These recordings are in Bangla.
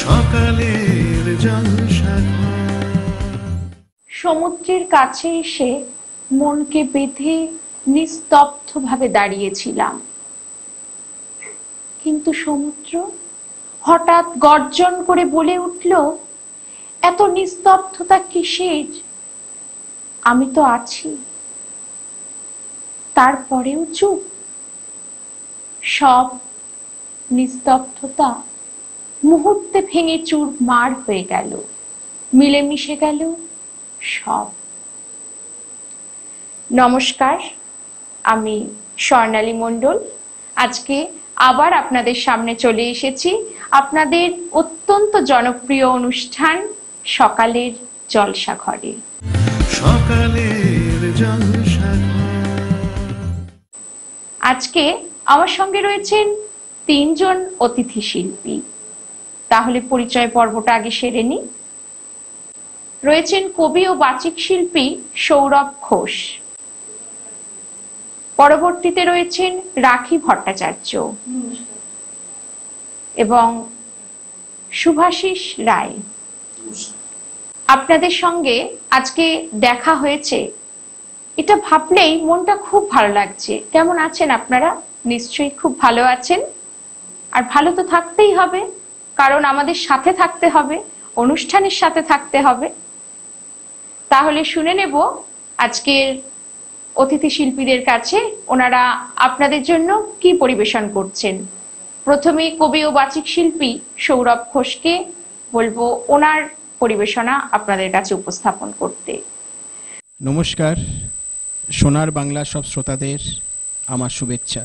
সকালের জলসাঘর। সমুদ্রের কাছে এসে মনকে বেঁধে নিস্তব্ধভাবে দাঁড়িয়েছিলাম, কিন্তু সমুদ্র হঠাৎ গর্জন করে বলে উঠল, এত নিস্তব্ধতা কিসের? আমি তো আছি। তারপরেও চুপ। সব নিস্তব্ধতা মুহূর্তে ভেঙে চুরমার হয়ে গেল, মিলেমিশে গেল সব। নমস্কার, আমি স্বর্ণালী মণ্ডল। আজকে আবার আপনাদের সামনে চলে এসেছি আপনাদের অত্যন্ত জনপ্রিয় অনুষ্ঠান সকালের জলসাঘরে। সকালের জলসাঘর। আজকে আমার সঙ্গে রয়েছেন তিনজন অতিথি শিল্পী। তাহলে পরিচয় পর্বটা আগে সেরে নিই। রয়েছেন কবি ও বাচিক শিল্পী সৌরভ ঘোষ। পরবর্তীতে রয়েছেন রাখি ভট্টাচার্য এবং শুভাশিস রায়। আপনাদের সঙ্গে আজকে দেখা হয়েছে, এটা ভাবলেই মনটা খুব ভালো লাগছে। কেমন আছেন আপনারা? নিশ্চয়ই খুব ভালো আছেন। আর ভালো তো থাকতেই হবে, কারণ আমাদের সাথে থাকতে হবে, অনুষ্ঠানের সাথে থাকতে হবে। তাহলে শুনে নেব আজকের অতিথি শিল্পীদের কাছে ওনারা আপনাদের জন্য কি পরিবেশন করছেন। প্রথমে কবি ও বাচিক শিল্পী সৌরভ ঘোষকে বলবো ওনার পরিবেশনা আপনাদের কাছে উপস্থাপন করতে। নমস্কার, সোনার বাংলা সব শ্রোতাদের আমার শুভেচ্ছা।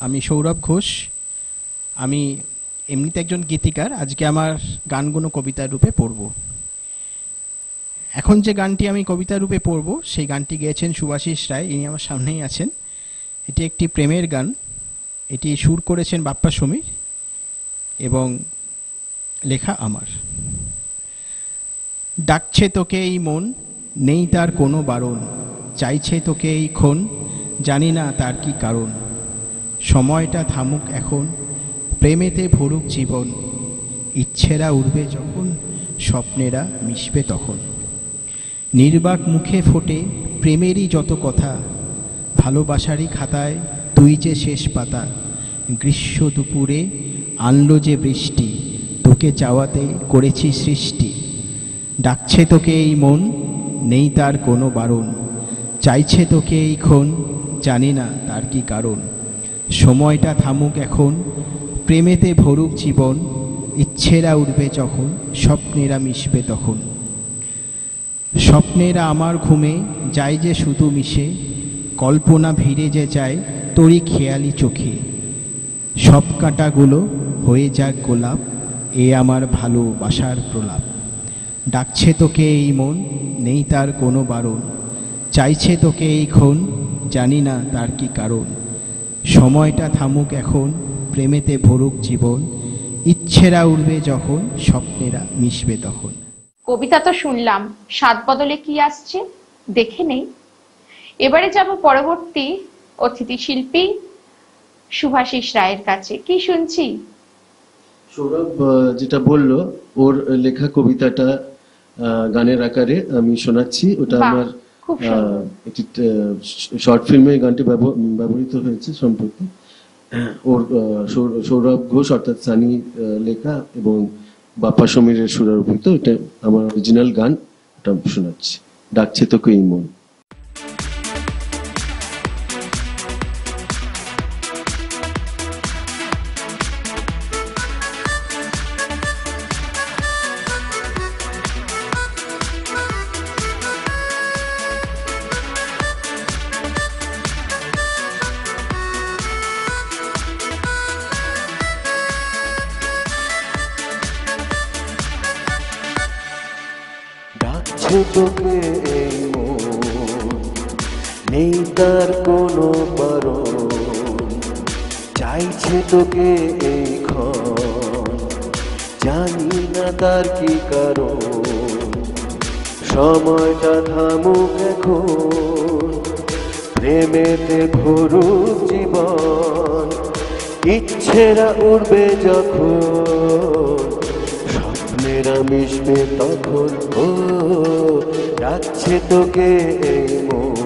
আমি সৌরভ ঘোষ। আমি এমনিতে একজন গীতিকার। আজকে আমার গানগুলো কবিতার রূপে পড়ব। এখন যে গানটি আমি কবিতা রূপে পড়ব সেই গানটি গেয়েছেন শুভাশিস রায়, ইনি আমার সামনেই আছেন। এটি একটি প্রেমের গান। এটি সুর করেছেন বাপ্পা সমীর এবং লেখা আমার। ডাকছে তোকে এই মন, নেই তার কোনো বারণ, চাইছে তোকে এই ক্ষণ, জানি না তার কি কারণ। সময়টা থামুক এখন, প্রেমেতে ভরুক জীবন, ইচ্ছেরা উড়বে যখন, স্বপ্নেরা মিশবে তখন। নির্বাক মুখে ফোটে প্রেমেরই যত কথা, ভালোবাসারই খাতায় তুই যে শেষ পাতা। গ্রীষ্ম দুপুরে আনলো যে বৃষ্টি, তোকে চাওয়াতে করেছি সৃষ্টি। ডাকছে তোকে এই মন, নেই তার কোনো বারণ, চাইছে তোকে এই ক্ষণ, জানি না তার কি কারণ। সময়টা থামুক এখন, প্রেমেতে ভরুক জীবন, ইচ্ছেরা উঠবে যখন, স্বপ্নেরা মিশবে তখন। স্বপ্নেরা আমার ঘুমে যায় যে শুধু মিশে, কল্পনা ভিড়ে যে যায় তোরই খেয়ালি চোখে। সব কাঁটাগুলো হয়ে যাক গোলাপ, এ আমার ভালোবাসার প্রলাপ। ডাকছে তোকে এই মন, নেই তার কোনো বারণ, চাইছে তোকে এই ক্ষণ, জানি না তার কি কারণ। সময়টা থামুক এখন, প্রেমেতে ভরুক জীবন, ইচ্ছেরা উড়বে যখন, স্বপ্নেরা মিশবে তখন। কবিতা তো শুনলাম, স্বাদ বদলে কি আসছে দেখে নেই। এবারে যাব পরবর্তী অতিথি শিল্পী শুভাশিস রায়ের কাছে। কি শুনছি? সৌরভ যেটা বললো, ওর লেখা কবিতাটা গানের আকারে আমি শোনাচ্ছি। ওটা আমার একটি শর্ট ফিল্মে গানটি ব্যবহৃত হয়েছে সম্প্রতি। ওর সৌরভ ঘোষ অর্থাৎ সানি লেখা এবং বাপ্পা সমীরের সুরারোপিত। এটা আমার অরিজিনাল গান, ওটা শোনাচ্ছি। ডাকছে তোকে এই মন। ডাকছে তোকে এই মন, নেই তার কোনো বারণ, চাইছে তোকে এই ক্ষণ, জানি না তার কি কারণ। সময়টা থামুক এখন, প্রেমেতে ভরুক জীবন, ইচ্ছেরা উড়বে যখন, স্বপ্নেরা মিশবে তখন, ও ডাকছে তোকে এই মন,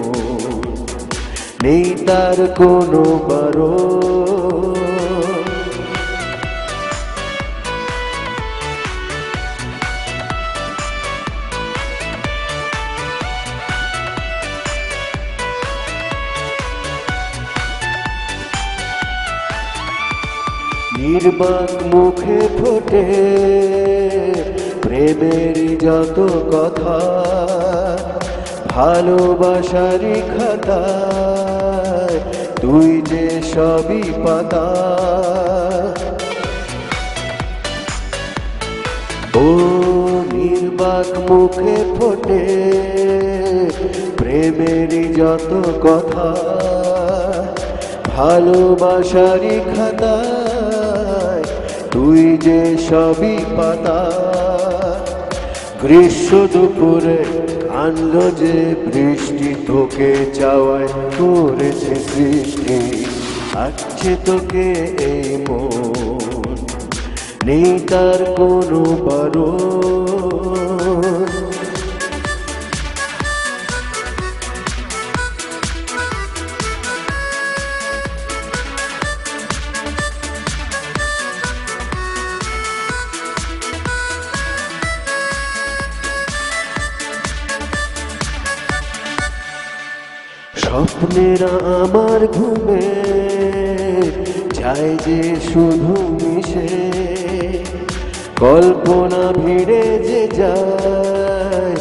নেই তার কোনো বারণ। নির্বাক মুখে ফোটে প্রেমের যত কথা, ভালোবাসারই খাতায় তুই যে সবই পাতা। ও নির্বাক মুখে ফোটে প্রেমেরই যত কথা, ভালোবাসারই খাতায় তুই যে সবই পাতা। গ্রীষ্ম দুপুরে আনলো যে বৃষ্টি, তোকে চাওয়ায় করেছে সৃষ্টি, আসছে তোকে এই মন, নেই তার কোনো বারণ। স্বপ্নেরা আমার ঘুমে যায় যে শুধু মিশে, কল্পনা ভিড়ে যে যায়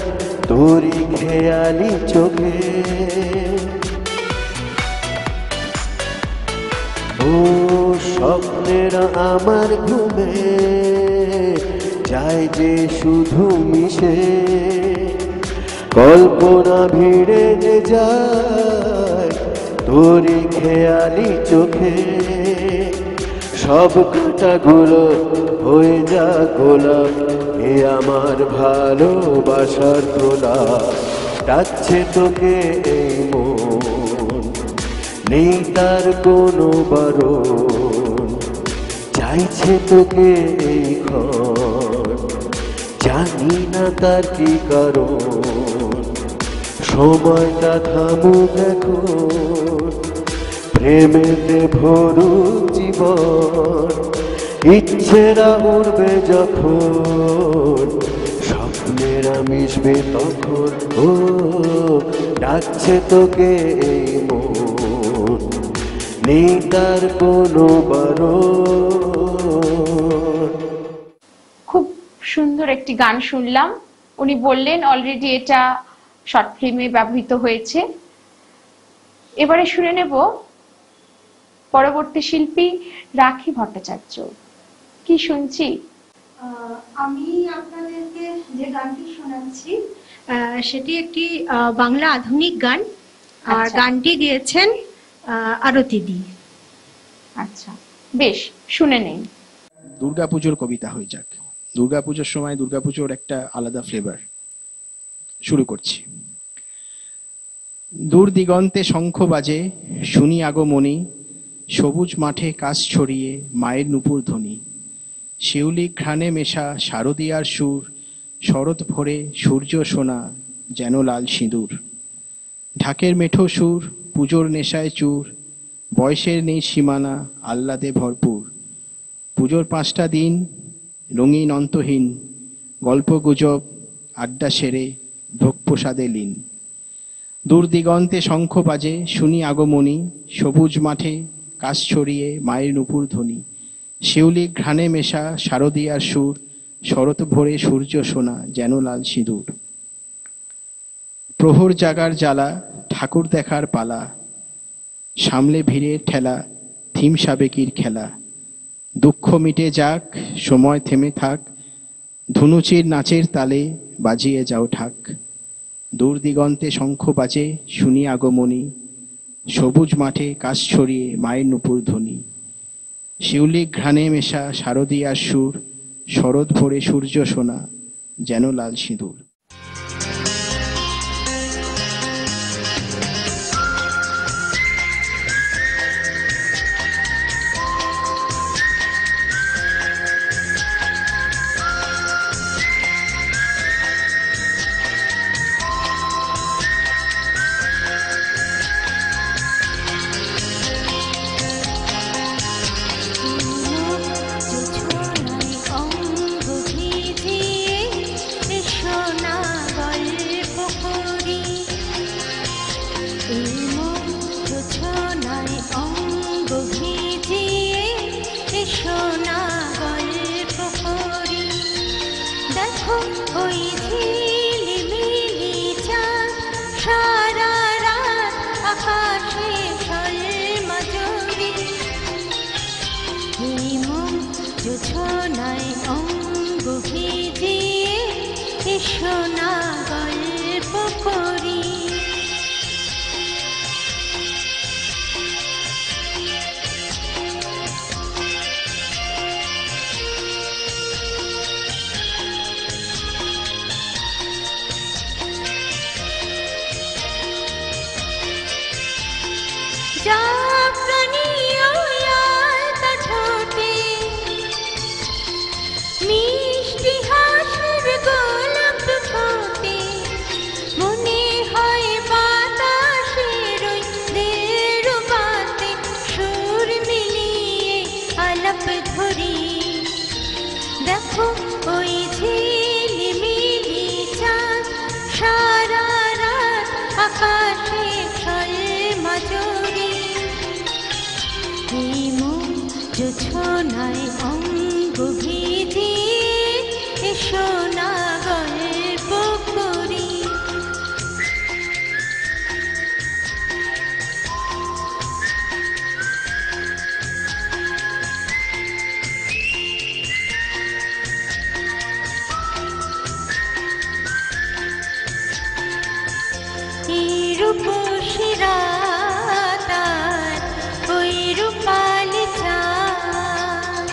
তোরই খেয়ালি চোখে। ও স্বপ্নেরা আমার ঘুমে যায় যে শুধু মিশে, কল্পনা ভিড়ে যে যায় তোরই খেয়ালি চোখে। সব কাঁটাগুলো হয়ে যা গোলাপ, এ আমার ভালোবাসার তোলা, ডাকছে তোকে এই মন, নেই তার কোনো বারণ। চাইছে তোকে এই ক্ষণ, জানি না তার কি কারণ। সময়টা থামুক এখন, প্রেমেতে ভরুক জীবন, ইচ্ছেরা উড়বে যখন, স্বপ্নেরা মিশবে তখন। ও ডাকছে তোকে এই মন, নেই তার কোনো বারণ। খুব সুন্দর একটি গান শুনলাম। উনি বললেন অলরেডি এটা শর্ট ফিল্মে ব্যবহৃত হয়েছে। এবারে শুনে নেব পরবর্তী শিল্পী রাখি ভট্টাচার্য। কি শুনছি? আমি আপনাদেরকে যে গানটি শোনাচ্ছি সেটি একটি বাংলা আধুনিক গান, আর গানটি গেয়েছেন আরতি দি। আচ্ছা, বেশ, শুনে নেই। দুর্গাপুজোর কবিতা হয়ে যাক। দুর্গাপুজোর সময় দুর্গাপুজোর একটা আলাদা ফ্লেভার। শুরু করছি। দূর দিগন্তে শঙ্খ বাজে, শুনি আগমনী, সবুজ মাঠে কাশ ছড়িয়ে মায়ের নূপুর ধ্বনি, শিউলি ঘ্রাণে মেশা শারদিয়ার সুর, শরৎ ভোরে সূর্য সোনা যেন লাল সিঁদুর, ঢাকের মেঠো সুর, পুজোর নেশায় চুর, বয়সের নেই সীমানা, আহ্লাদে ভরপুর, পুজোর 5টা দিন রঙিন অন্তহীন, গল্প গুজব আড্ডা সেরে ভোগ প্রসাদে লীন। দূর দিগন্তে শঙ্খ বাজে, শুনি আগমনী, সবুজ মাঠে কাশ ছড়িয়ে মায়ের নূপুর ধ্বনি, শিউলি ঘ্রাণে মেশা শারদিয়ার সুর, শরৎ ভোরে সূর্য সোনা যেন লাল সিঁদুর। প্রহর জাগার জ্বালা, ঠাকুর দেখার পালা, সামলে ভিড়ের ঠেলা, থিম সাবেকির খেলা, দুঃখ মিটে যাক, সময় থেমে থাক, ধুনুচির নাচের তালে বাজিয়ে যাও ঠাক। দূর দিগন্তে শঙ্খ বাজে, শুনি আগমনী, সবুজ মাঠে কাশ ছড়িয়ে মায়ের নূপুর ধ্বনি, শিউলি ঘ্রাণে মেশা শারদিয়ার সুর, শরৎ ভোরে সূর্য সোনা যেন লাল সিঁদুর। দেখো ওই ঝিলিমিলি চাঁদ সারা রাত আকাশে ঝলমজরি, হিমম জোছনায় অঙ্গ ভিজিয়ে এসো না গল্প করি। জাফরানিও আলতা ঠোঁটে মিষ্টি হাসির গোলাপ ফোটে, মনে হয় বাতাসের ওই দেড় বাতে সুর মিলিয়ে আলাপ ধরি। দেখো ওই ঝিলিমিলি চাঁদ সারা রাত আকাশে ঝলমজরি, হিমম জোছনায় অঙ্গ ভিজিয়ে এসো না গল্প করি। এই রূপসী রাত আর ওই রূপালি চাঁদ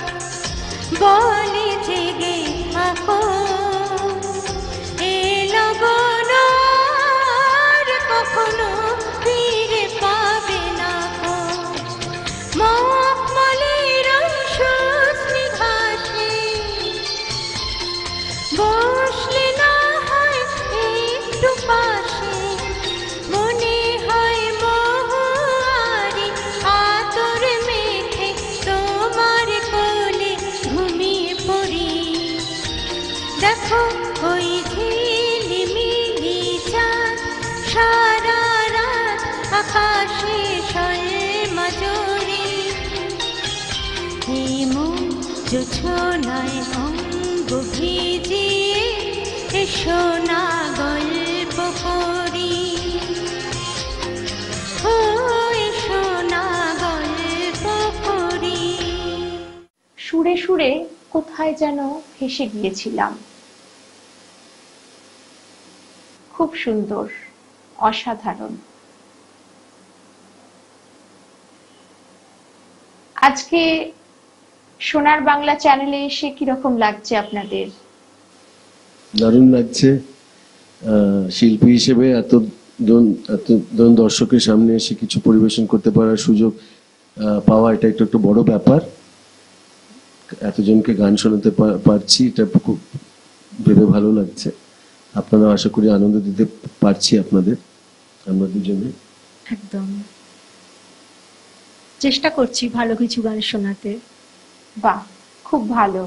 বলে জেগে থাকো, এ লগন আর কখনো ফিরে পাবে না গো। মখমলের শুষ্নি ঘাসে বসলে না হয় একটু পাশে, মনে হয় মহুয়ারি আতর মেখে তোমার কোলে ঘুমিয়ে পড়ি। দেখো ওই ঝিলিমিলি চাঁদ সারা রাত আকাশে ঝলমজরি, হিমম জোছনায় অঙ্গ ভিজিয়ে এসো না গল্প করি। ও এসো না গল্প করি। সুরে সুরে কোথায় যেন ভেসে গিয়েছিলাম। খুব সুন্দর, অসাধারণ। আজকে সোনার বাংলা চ্যানেলে এসে কিরকম লাগছে আপনাদের? দারুণ লাগছে। শিল্পী হিসেবে এতজন দর্শকের সামনে এসে কিছু পরিবেশন করতে পারার সুযোগ পাওয়া, এটা একটু বড় ব্যাপার। এতজনকে গান শোনাতে পারছি, এটা খুব ভেবে ভালো লাগছে। আপনারা আশা করি আনন্দ দিতে পারছি আপনাদের, আমরা দুজনে। একদম চেষ্টা করছি ভালো কিছু গান শোনাতে। বাহ, খুব ভালো।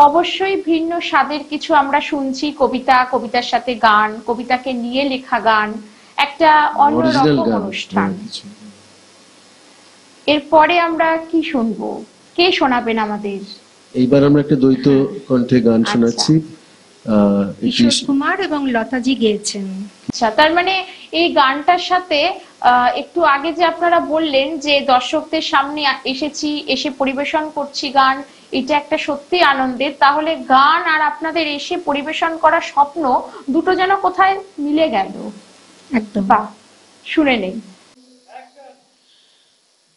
অবশ্যই ভিন্ন স্বাদের কিছু আমরা শুনছি, কবিতা, কবিতার সাথে গান, কবিতাকে নিয়ে লেখা গান, একটা অন্যরকম অনুষ্ঠান। এরপরে আমরা কি শুনবো? কে শোনাবেন আমাদের? এইবার আমরা একটা দ্বৈত কণ্ঠে গান শোনাচ্ছি। ঈশ্বর কুমার এবং লতাজি গেয়েছেন। আচ্ছা, তার মানে এই গানটার সাথে একটু আগে যে আপনারা বললেন যে দর্শকদের সামনে এসেছি, এসে পরিবেশন করছি গান, এটা একটা সত্যি আনন্দের। তাহলে গান আর আপনাদের এসে পরিবেশন করার স্বপ্ন দুটো যেন কোথায় মিলে গেল। একদম। বাহ, শুনে নেই।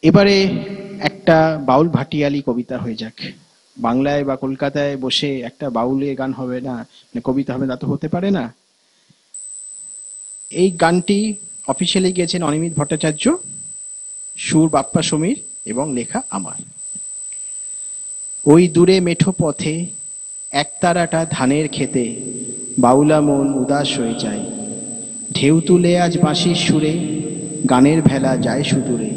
এবারে একটা বাউল ভাটিয়ালি কবিতা হয়ে যাক। বাংলায় বা কলকাতায় বসে একটা বাউলের গান হবে না, মানে কবিতা হবে, তা তো হতে পারে না। এই গানটি অফিসিয়ালি গেছেন অনিমিত ভট্টাচার্য, সুর বাপ্পা সমীর এবং লেখা আমার। ওই দূরে মেঠো পথে একতারাটা ধানের খেতে, বাউলা মন উদাস হয়ে যায়। ঢেউ তুলে আজ বাঁশির সুরে, গানের ভেলা যায় সুদূরে,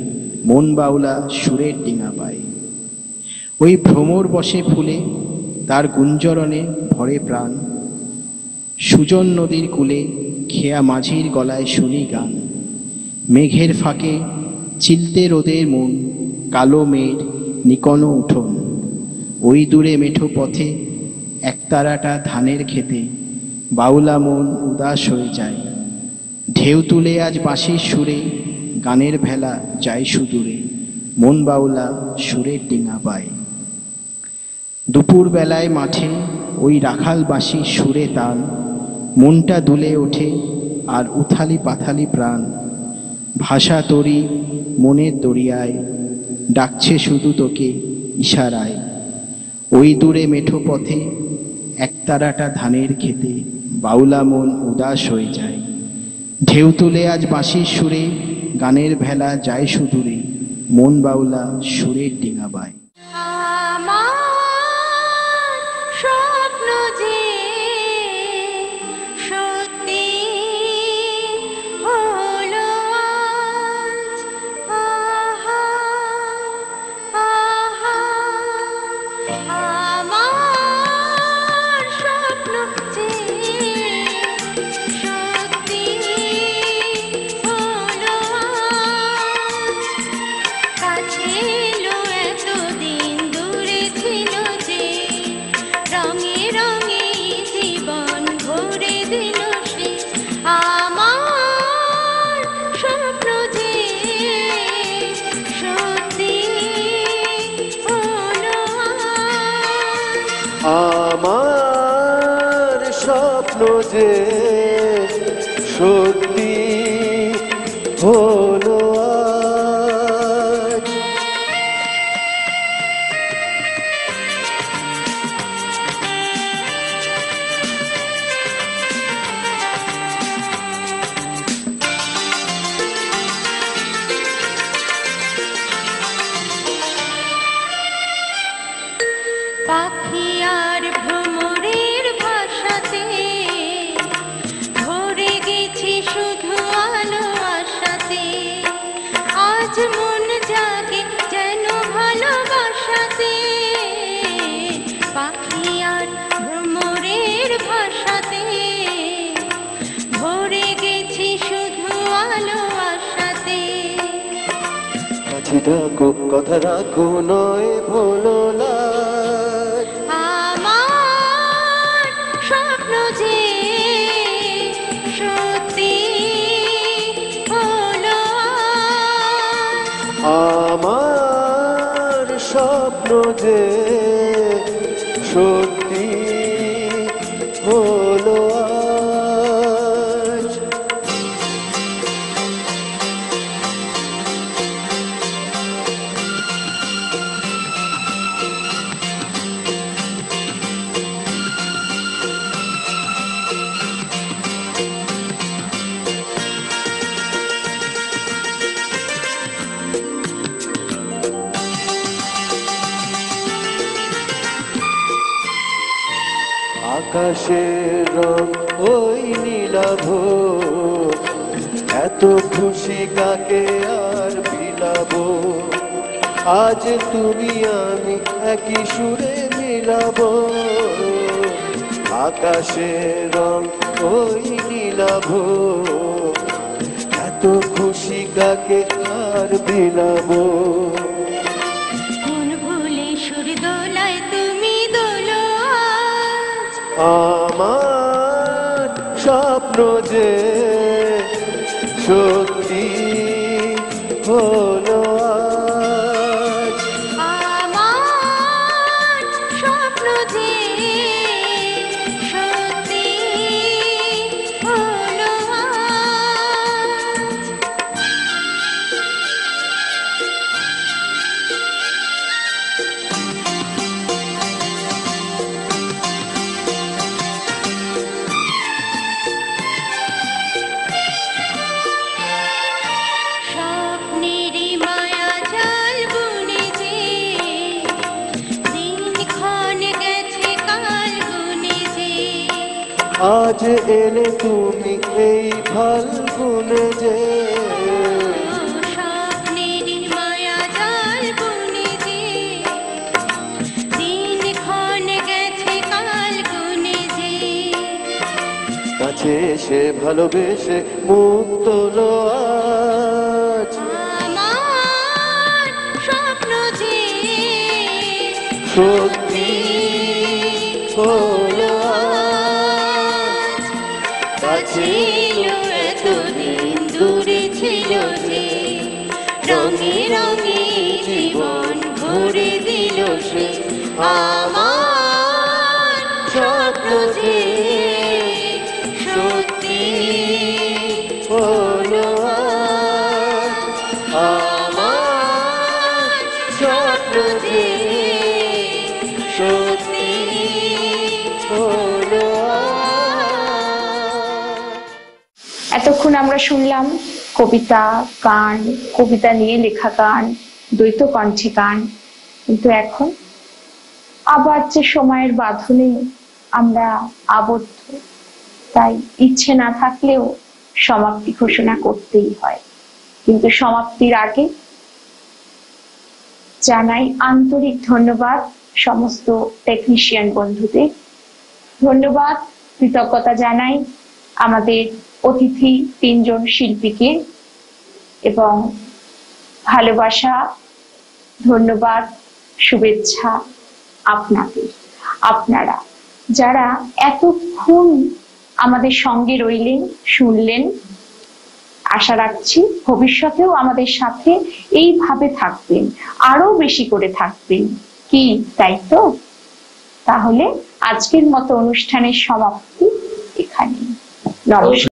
মন বাউলা সুরের ডিঙা পায়। ওই ভ্রমর বসে ফুলে, তার গুঞ্জরণে ভরে প্রাণ। সুজন নদীর কূলে খেয়া মাঝির গলায় শুনি গান। মেঘের ফাঁকে চিলতে রোদের মন, কালো মেঘ নিকন উঠোন। ওই দূরে মেঠো পথে একতারাটা ধানের খেতে, বাউলা মন উদাস হয়ে যায়। ঢেউ তুলে আজ বাঁশির সুরে, গানের ভেলা যায় সুদূরে, মন বাউলা সুরের ডিঙা পায়। দুপুর বেলায় মাঠে ওই রাখাল বাঁশির সুরে তাল, মনটা দুলে ওঠে আর উথালি পাথালি প্রাণ। ভাষা তরি মনের দরিয়ায়, ডাকছে শুধু তোকে ইশারায়। ওই দূরে মেঠো পথে একতারাটা ধানের খেতে, বাউলা মন উদাস হয়ে যায়। ঢেউ তুলে আজ বাঁশির সুরে, গানের ভেলা যায় সুদূরে, মন বাউলা সুরের ডিঙা বায়। স্বপ্ন যে সত্যি হলো আজ, আহা আহা, আমার স্বপ্ন যে সত্যি হলো আজ, কাছে এলো এতদিন দূরে ছিল যে, রঙে রঙে জীবন ভরে দিল সে। আমার স্বপ্ন যে সত্যি হলো আজ, আমার স্বপ্ন যে সত্যি হলো আজ। পাখি আর ভ্রমরের ভাষাতে ভরে গেছি শুধু আলো আশাতে, আজ মন জাগে যেন ভালোবাসাতে। পাখি আর ভ্রমরের ভাষাতে ভরে গেছি শুধু আলো আশাতে। কাছে ডাকো কথা রাখো নয় ভোলো লাজ, আমার স্বপ্ন যে সত্যি হলো আজ, আমার স্বপ্ন যে সত্যি হলো আজ। আকাশের রং ওই নীলাভ, এত খুশি কাকে আর বিলাবো। আজ তুমি আমি একই সুরে মিলাবো। আকাশের রং ওই নীলাভ, এত খুশি কাকে আর বিলাবো। মন ভুলে সুর দোলায় তুমি দোলো আজ, আমার স্বপ্ন যে সত্যি হলো আজ। আমার স্বপ্ন যে সত্যি হলো আজ। স্বপ্নেরই মায়া জাল বুনে যে দিনক্ষণ গেছে কাল গুনে যে, আজ এলে তুমি এই ফাল্গুনে যে, স্বপ্নেরই মায়া জাল বুনে যে দিনক্ষণ গেছে কাল গুনে যে। কাছে এসে ভালোবেসে মুখ তোলো আজ। আমার স্বপ্ন যে সত্যি হলো আজ। ছিল এতদিন দূরে ছিল যে, রঙে রঙে জীবন ভরে দিল সে। আমার স্বপ্ন যে সত্যি হলো আজ, আমার স্বপ্ন যে সত্যি হলো আজ। এতক্ষণ আমরা শুনলাম কবিতা, গান, কবিতা নিয়ে লেখা গান, দ্বৈত কণ্ঠে গান। কিন্তু এখন আবার যে সময়ের বাঁধনে আমরা আবদ্ধ, তাই ইচ্ছে না থাকলেও সমাপ্তি ঘোষণা করতেই হয়। কিন্তু সমাপ্তির আগে জানাই আন্তরিক ধন্যবাদ সমস্ত টেকনিশিয়ান বন্ধুদের। ধন্যবাদ, কৃতজ্ঞতা জানাই আমাদের অতিথি 3 জন শিল্পীকে এবং ভালোবাসা, ধন্যবাদ, শুভেচ্ছা আপনাদের, আপনারা যারা এতক্ষণ আমাদের সঙ্গে রইলেন, শুনলেন। আশা রাখছি ভবিষ্যতেও আমাদের সাথে এইভাবে থাকবেন, আরো বেশি করে থাকবেন। কি তাই তো? তাহলে আজকের মতো অনুষ্ঠানের সমাপ্তি এখানেই। নমস্কার।